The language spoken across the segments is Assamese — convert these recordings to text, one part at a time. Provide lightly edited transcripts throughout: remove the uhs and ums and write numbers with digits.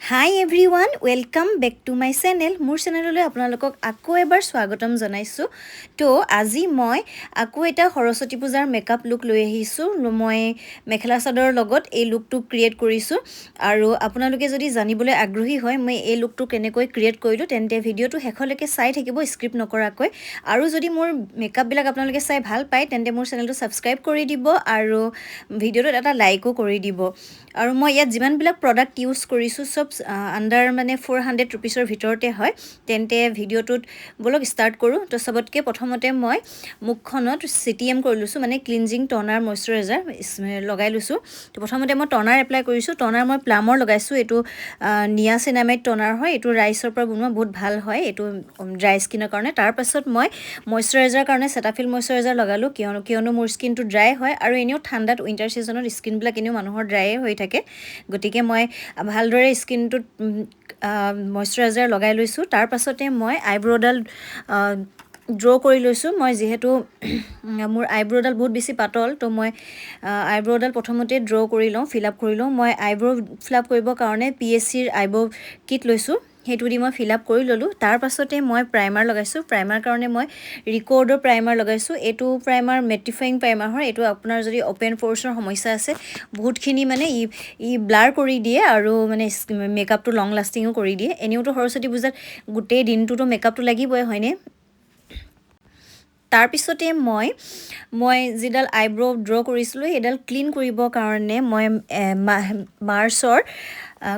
Hi everyone, welcome back to my channel. মোৰ চেনেললৈ আপোনালোকক আকৌ এবাৰ স্বাগতম জনাইছো। তো আজি মই আকৌ এটা সৰস্বতী পূজাৰ মেকআপ লুক লৈ আহিছো। মই মেখেলা চাদৰৰ লগত এই লুকটো ক্ৰিয়েট কৰিছো আৰু আপোনালোকে যদি জানিবলৈ আগ্ৰহী হয় মই এই লুকটো কেনেকৈ ক্ৰিয়েট কৰিলো তেন্তে ভিডিওটো শেষলৈকে চাই থাকিব স্ক্ৰিপ্ট নকৰাকৈ। আৰু যদি মোৰ মেকআপ বিলাক আপোনালোকে চাই ভাল পায় তেন্তে মোৰ চেনেলটো সাবস্ক্ৰাইব কৰি দিব আৰু ভিডিওটোত এটা লাইকও কৰি দিব। আৰু মই ইয়াত যিমান বিলাক প্ৰডাক্ট ইউজ কৰিছো সব আন্ডাৰ মানে 400 रुपीसৰ ভিতৰতে হয়। তেন্তে ভিডিওটোত বলক স্টাৰ্ট কৰো। তো সবতকে প্ৰথমতে মই মুখখনত সিটিএম কৰি লৈছো মানে ক্লিনজিং টনাৰ ময়শ্চাৰাইজাৰ লগাই লৈছো। তো প্ৰথমতে মই টনাৰ এপ্লাই কৰিছো। টনাৰ মই প্লামৰ লগাইছো। এটো নিয়াচিনামাইড টনাৰ হয়। এটো ৰাইচৰ পৰা বনোৱা বহুত ভাল হয়। এটো ড্ৰাই স্কিনৰ কাৰণে। তাৰ পাছত মই ময়শ্চাৰাইজাৰ কাৰণে সেটাফিল ময়শ্চাৰাইজাৰ লগালো কিয়নো মোৰ স্কিনটো ড্ৰাই হয় আৰু এনেও ঠাণ্ডাত উইন্টাৰ সিজনত স্কিন বিলাক এনেও মানুহৰ ড্ৰাই হৈ থাকে। গতিকে মই ভালদৰে স্কিনটো ময়শ্চাৰাইজাৰ লগাই লৈছো। তাৰ পাছতে মই আইব্ৰডাল ড্ৰ কৰি লৈছো। মই যেহেতু মোৰ আইব্ৰডাল বহুত বেছি পাতল তো মই আইব্ৰডাল প্ৰথমতে ড্ৰ কৰি লওঁ ফিল আপ কৰি লওঁ। মই আইব্ৰ ফিল আপ কৰিবৰ কাৰণে পিএসসিৰ আইব্ৰ কিট লৈছো। হেতু দি মই ফিল আপ কৰি ললো। তাৰ পাছতে মই প্ৰাইমাৰ লগাইছো। প্ৰাইমাৰ কাৰণে মই ৰিকৰ্ডৰ প্ৰাইমাৰ লগাইছো। এটো প্ৰাইমাৰ মেটিফাইং প্ৰাইমাৰ হয়। এটো আপোনাৰ যদি ওপেন পোৰছৰ সমস্যা আছে বহুতখিনি মানে ই ব্লাৰ কৰি দিয়ে আৰু মানে মেকআপটো লং লাষ্টিংও কৰি দিয়ে। এনেওটো সৰস্বতী পূজাত গোটেই দিনটোটো মেকআপটো লাগিবই হয়নে। তাৰ পিছতে মই যিডাল আইব্ৰ ড্ৰ কৰিছিলো এডাল ক্লিন কৰিবৰ কাৰণে মই মাৰ্চৰ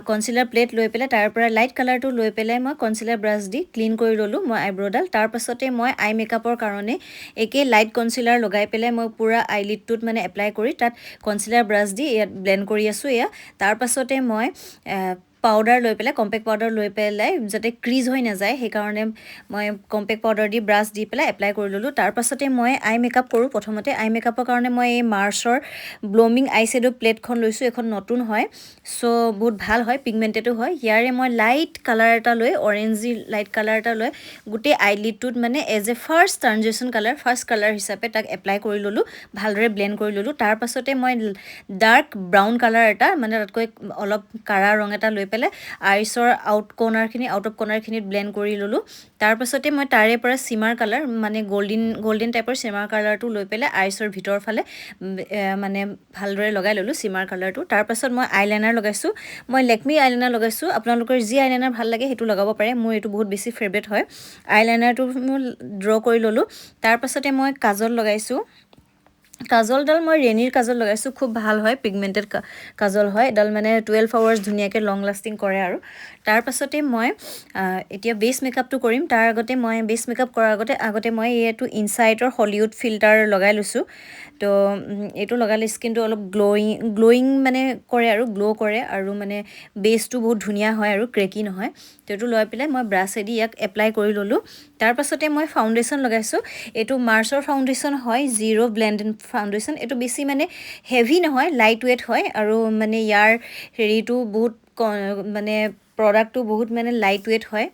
কনসিলাৰ প্লেট লৈ পেলাই তাৰ পৰা লাইট কালাৰটো লৈ পেলাই মই কনসিলাৰ ব্ৰাছ দি ক্লিন কৰি ললো মই আইব্ৰডাল। তাৰ পাছতে মই আই মেকআপৰ কাৰণে একে লাইট কনসিলাৰ লগাই পেলাই মই পুৰা আইলিডটোত মানে এপ্লাই কৰি তাত কনসিলাৰ ব্ৰাছ দি ইয়াত ব্লেন্ড কৰি আছো। তাৰ পাছতে মই পাউডাৰ লৈ পেলাই কম্পেক্ট পাউডাৰ লৈ পেলাই যাতে ক্ৰিজ হৈ নাযায় সেই কাৰণে মই কম্পেক্ট পাউডাৰ দি ব্ৰাছ দি পেলাই এপ্লাই কৰি ললো। তাৰ পাছতে মই আই মেকআপ কৰো। প্ৰথমতে আই মেকআপৰ কাৰণে মই এই মাৰ্চৰ ব্লমিং আই শ্যাডো প্লেটখন লৈছো। এখন নতুন হয় সো বহুত ভাল হয় পিগমেন্টেডো হয়। ইয়াৰে মই লাইট কালাৰ এটা লৈ অৰেঞ্জি লাইট কালাৰ এটা লৈ গোটেই আইলিডটোত মানে as a first transition colour first colour হিচাপে তাক এপ্লাই কৰি ললো ভালদৰে ব্লেন্ড কৰি ললো। তাৰ পাছতে মই ডাৰ্ক ব্ৰাউন কালাৰ এটা মানে তাতকৈ অলপ কাৰা ৰং এটা লৈ পেলাই আইছৰ আউট অফ কৰ্নাৰ খিনিত ব্লেন্ড কৰি ললো। তাৰ পাছতে মই তাৰে পৰা সিমাৰ কালাৰ মানে গোল্ডেন টাইপৰ সিমাৰ কালাৰটো লৈ পেলাই আইছৰ ভিতৰ ফালে মানে ভালদৰে লগাই ললো সিমাৰ কালাৰটো। তাৰ পাছত মই আইলাইনাৰ লগাইছো। মই লেকমি আইলাইনাৰ লগাইছো। আপোনালোকৰ যি আইলাইনাৰ ভাল লাগে হেতু লগাব পাৰে। মোৰ এটো বহুত বেছি ফেভাৰিট হয়। আইলাইনাৰটো মই ড্ৰ কৰি ললো। তাৰ পাছতে মই কাজল লগাইছো। কাজলডাল মই ৰেনিৰ কাজল লগাইছো। খুব ভাল হয় পিগমেন্টেড কাজল হয়। এডাল মানে 12 আৱাৰ্স ধুনিয়াকে লং লাষ্টিং কৰে আৰু তাৰ পাছতে মই এতিয়া বেস মেকআপটো কৰিম। তাৰ আগতে মই বেস মেকআপ কৰাৰ আগতে মই এটো ইনসাইটৰ হলিউড ফিল্টাৰ লগাই লৈছো। তো এটো লগালে স্কিনটো অলপ গ্লোইং মানে কৰে আৰু গ্লো কৰে আৰু মানে বেসটো বহুত ধুনিয়া হয় আৰু ক্ৰেকি নহয়। তো এটো লৈ পেলাই মই ব্ৰাছেদি ইয়াক এপ্লাই কৰি ললো। তাৰ পাছতে মই ফাউণ্ডেশ্যন লগাইছো। এটো মাৰ্চৰ ফাউণ্ডেশ্যন হয় জিৰো ব্লেন্ড ফাউণ্ডেশ্যন। এটো বেছি মানে হেভি নহয় লাইট ওয়েট হয় আৰু মানে ইয়াৰ হেৰিটো বহুত মানে প্ৰডাক্টটো বহুত মানে লাইট ওয়েট হয়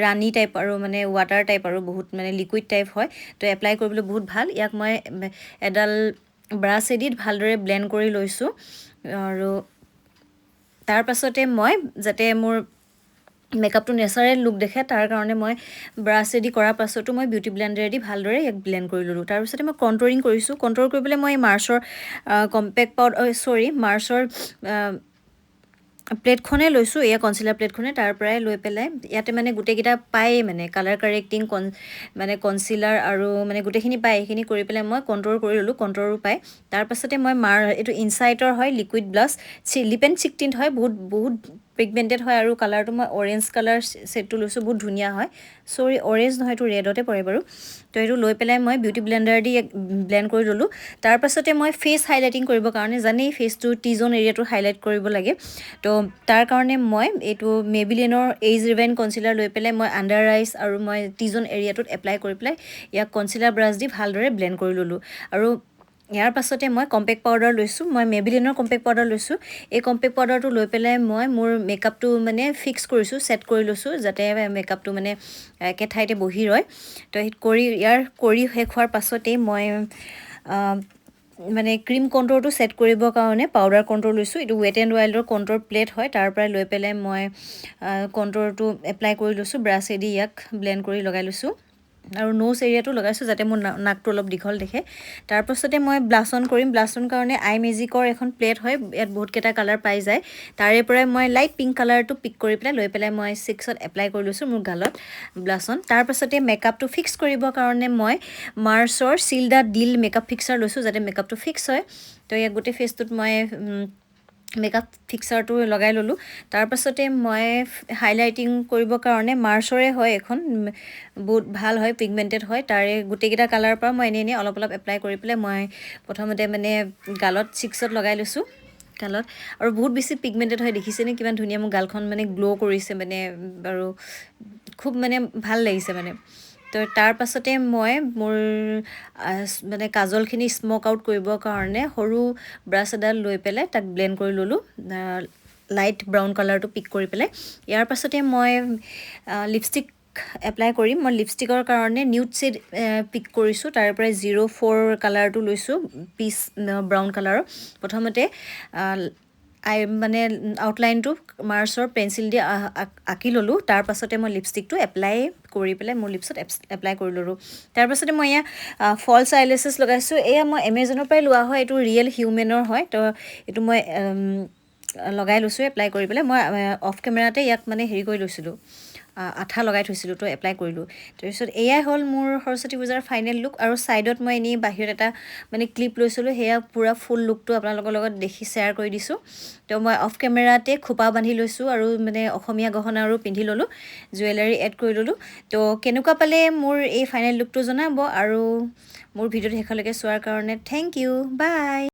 ৰানী টাইপ আৰু মানে ওয়াটাৰ টাইপ আৰু বহুত মানে লিকুইড টাইপ হয়। তো এপ্লাই কৰিবলৈ বহুত ভাল। ইয়াক মই এডাল ব্ৰাছেদি ভালদৰে ব্লেন্ড কৰি লৈছো আৰু তাৰ পাছতে মই যাতে মোৰ মেকআপটো নেচাৰেল লুক দেখে তাৰ কাৰণে মই ব্ৰাছেদি কৰাৰ পাছতো মই বিউটি ব্লেন্ডাৰেদি ভালদৰে ইয়াক ব্লেন্ড কৰি ললো। তাৰ পিছতে মই কন্ট্ৰোৰিং কৰিছো। কন্ট্ৰোল কৰিবলৈ মই মাৰ্চৰ কম্পেক্ট পাউডাৰ মাৰ্চৰ প্লেটখনে লৈছো। এয়া কনসিলাৰ প্লেটখনে তাৰ পৰাই লৈ পেলাই ইয়াতে মানে গোটেইকেইটা পায় মানে কালাৰ কাৰেক্টিং মানে কনসিলাৰ আৰু মানে গোটেইখিনি পায়। এইখিনি কৰি পেলাই মই কন্ট্ৰোল কৰি ললো। কন্ট্ৰোলো পায়। তাৰ পাছতে মই এটো ইনসাইটৰ হয় লিকুইড ব্লাছ লিপ এণ্ড চিক টিন্ট হয়। বহুত পিগমেন্টেড হয় আৰু কালাৰটো মই অৰেঞ্জ কালাৰ সেটটো লৈছো। বহুত ধুনিয়া হয়। সৰি অৰেঞ্জ নহয় এটো ৰেডতে পৰে বাৰু। তো এটো লৈ পেলাই মই বিউটি ব্লেন্ডাৰ দি ব্লেন্ড কৰি ললো। তাৰ পাছতে মই ফেস হাইলাইটিং কৰিবৰ কাৰণে জানেই ফেসটো টি জোন এৰিয়াটো হাইলাইট কৰিব লাগে। তো তাৰ কাৰণে মই এটো মেবিলিনৰ এজ ৰিভাইন কনসিলাৰ লৈ পেলাই মই আন্ডাৰ আইজ আৰু মই টি জোন এৰিয়াটোত এপ্লাই কৰি পেলাই ইয়াক কনসিলাৰ ব্ৰাছ দি ভালদৰে ব্লেন্ড কৰি ললো। আৰু ইয়াৰ পাছতে মই কম্পেক্ট পাউডাৰ লৈছো। মই মেবিলিনৰ কম্পেক্ট পাউডাৰ লৈছো। এই কম্পেক্ট পাউডাৰটো লৈ পেলাই মই মোৰ মেকআপটো মানে ফিক্স কৰিছো সেট কৰি লৈছো যাতে মেকআপটো মানে একে ঠাইতে বহি ৰয়। তো কৰি শেষ হোৱাৰ পাছতে মই মানে ক্ৰীম কণ্ট্ৰৰটো ছেট কৰিবৰ কাৰণে পাউডাৰ কণ্ট্ৰৰ লৈছোঁ। এইটো ৱেট এণ্ড ৱাইল্ডৰ কণ্ট্ৰৰ প্লেট হয়, তাৰ পৰা লৈ পেলাই মই কণ্ট্ৰৰটো এপ্লাই কৰি লৈছোঁ। ব্ৰাছেদি ইয়াক ব্লেণ্ড কৰি লগাই লৈছোঁ আৰু নোজ এৰিয়াটো লগাইছোঁ যাতে মোৰ নাকটো অলপ দীঘল দেখে। তাৰপাছতে মই ব্লাছ অন কৰিম। ব্লাছ অন কাৰণে আই মেজিকৰ এখন প্লেট হয়, ইয়াত বহুতকেইটা কালাৰ পাই যায়। তাৰে পৰাই মই লাইট পিংক কালাৰটো পিক কৰি পেলাই লৈ পেলাই মই 6ত এপ্লাই কৰি লৈছোঁ মোৰ গালত ব্লাছ অন। তাৰপাছতে মেকআপটো ফিক্স কৰিবৰ কাৰণে মই মাৰ্চৰ চিল দা ডিল মেকআপ ফিক্সাৰ লৈছোঁ যাতে মেকআপটো ফিক্স হয়। তো ইয়াক গোটেই ফেচটোত মই মেকআপ ফিক্সাৰটো লগাই ল'লোঁ। তাৰপাছতে মই হাইলাইটিং কৰিবৰ কাৰণে মাৰ্চৰে হয় এখন, বহুত ভাল হয়, পিগমেণ্টেড হয়। তাৰে গোটেইকেইটা কালাৰৰ পৰা মই এনেই অলপ অলপ এপ্লাই কৰি পেলাই মই প্ৰথমতে মানে গালত 6ত লগাই লৈছোঁ গালত। আৰু বহুত বেছি পিগমেণ্টেড হয়, দেখিছেনে কিমান ধুনীয়া মোৰ গালখন মানে গ্ল' কৰিছে মানে, আৰু খুব মানে ভাল লাগিছে মানে। তো তাৰ পাছতে মই মোৰ মানে কাজলখিনি স্মক আউট কৰিবৰ কাৰণে সৰু ব্ৰাছ এডাল লৈ পেলাই তাক ব্লেণ্ড কৰি ল'লোঁ, লাইট ব্ৰাউন কালাৰটো পিক কৰি পেলাই। ইয়াৰ পাছতে মই লিপষ্টিক এপ্লাই কৰিম। মই লিপষ্টিকৰ কাৰণে নিউড শ্বেড পিক কৰিছোঁ, তাৰ পৰাই 04 কালাৰটো লৈছোঁ, পিচ ব্ৰাউন কালাৰৰ। প্ৰথমতে মানে আউটলাইনটো মাৰ্চৰ পেঞ্চিল দি আঁকি ল'লোঁ। তাৰ পাছতে মই লিপষ্টিকটো এপ্লাই কৰি পেলাই মোৰ লিপছত এপ্লাই কৰি ল'লোঁ। তাৰপাছতে মই এয়া ফলছ আইলেছেছ লগাইছোঁ। এয়া মই এমেজনৰ পৰাই লোৱা হয়, এইটো ৰিয়েল হিউমেনৰ হয়। তো এইটো মই লগাই লৈছোঁ এপ্লাই কৰি পেলাই। মই অফ কেমেৰাতে ইয়াক মানে হেৰি কৰি লৈছিলোঁ, আঠা লগাই থৈছিলোঁ, তো এপ্লাই কৰিলোঁ। তাৰপিছত এয়াই হ'ল মোৰ সৰস্বতী পূজাৰ ফাইনেল লুক। আৰু ছাইডত মই এনেই বাহিৰত এটা মানে ক্লিপ লৈছিলোঁ, সেয়া পূৰা ফুল লুকটো আপোনালোকৰ লগত দেখি শ্বেয়াৰ কৰি দিছোঁ। তো মই অফ কেমেৰাতে খোপা বান্ধি লৈছোঁ আৰু মানে অসমীয়া গহনাৰো পিন্ধি ল'লোঁ, জুৱেলাৰী এড কৰি ল'লোঁ। তো কেনেকুৱা পালে মোৰ এই ফাইনেল লুকটো জনাব, আৰু মোৰ ভিডিঅ'টো শেষলৈকে চোৱাৰ কাৰণে থেংক ইউ, বাই।